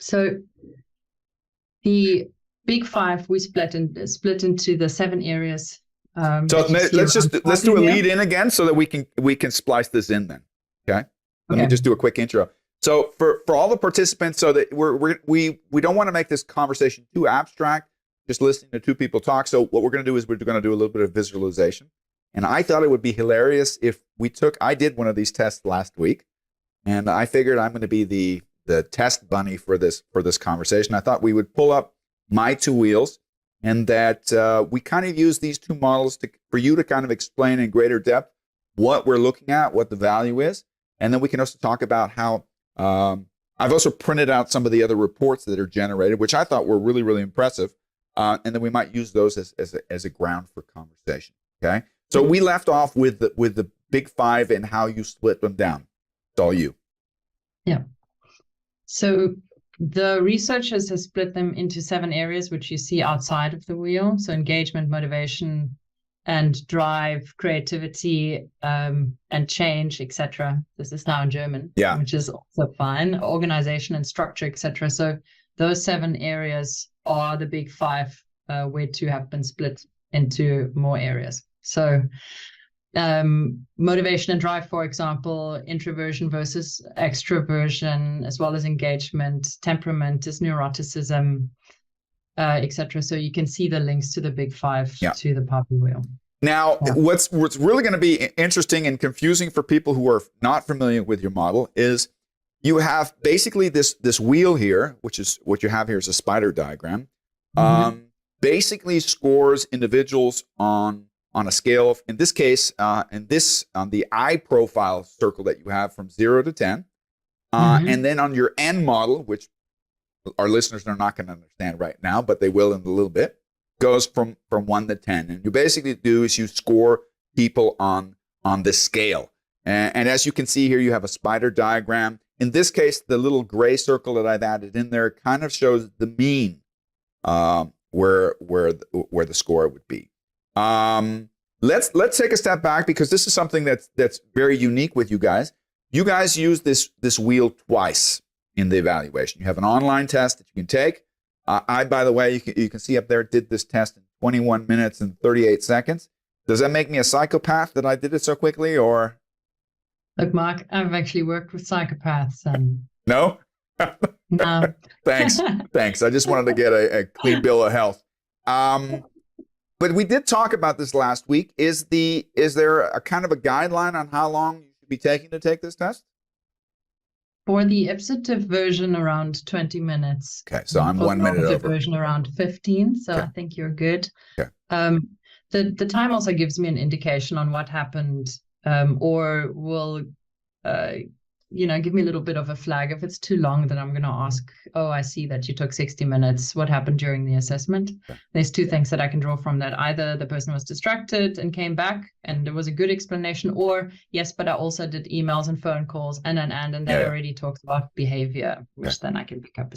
So the big five we split into the 7 areas. So let's do a lead in again so that we can splice this in then. Okay. Let me just do a quick intro. So for all the participants, so that we don't want to make this conversation too abstract, just listening to two people talk. So what we're going to do is we're going to do a little bit of visualization. And I thought it would be hilarious if I did one of these tests last week, and I figured I'm going to be the test bunny for this conversation. I thought we would pull up my 2 wheels, and that we kind of use these 2 models for you to kind of explain in greater depth what we're looking at, what the value is. And then we can also talk about how I've also printed out some of the other reports that are generated, which I thought were really, really impressive. And then we might use those as a ground for conversation. Okay. So we left off with the big 5 and how you split them down. It's all you. Yeah. So the researchers have split them into 7 areas, which you see outside of the wheel. So engagement, motivation, and drive, creativity, and change, etc. This is now in German, which is also fine. Organization and structure, etc. So those 7 areas are the big 5, where 2 have been split into more areas. So motivation and drive, for example, introversion versus extroversion, as well as engagement, temperament is neuroticism, etc. So you can see the links to the big 5 to the P.A.P.I wheel. Now, what's really going to be interesting and confusing for people who are not familiar with your model is you have basically this wheel here, which is what you have here is a spider diagram, basically scores individuals on a scale of, in this case, on the I profile circle that you have from 0 to 10. And then on your N model, which our listeners are not going to understand right now, but they will in a little bit, goes from 1 to 10. And you basically do is you score people on this scale. And as you can see here, you have a spider diagram. In this case, the little gray circle that I've added in there kind of shows the mean where the score would be. Let's take a step back, because this is something that's very unique with you guys. You guys use this wheel twice in the evaluation. You have an online test that you can take. I, by the way, you can see up there, did this test in 21 minutes and 38 seconds. Does that make me a psychopath that I did it so quickly, or? Look, Mark, I've actually worked with psychopaths. And no? No. Thanks. I just wanted to get a clean bill of health. But we did talk about this last week. Is there a kind of a guideline on how long you should be taking to take this test? For the ipsative version, around 20 minutes. Okay, so I'm 1 minute over. Version around 15, so I think you're good. Okay. The time also gives me an indication on what happened, or will give me a little bit of a flag. If it's too long, then I'm going to ask, I see that you took 60 minutes. What happened during the assessment? Okay. There's 2 things that I can draw from that. Either the person was distracted and came back and there was a good explanation, or yes, but I also did emails and phone calls and that already talks about behavior, which then I can pick up.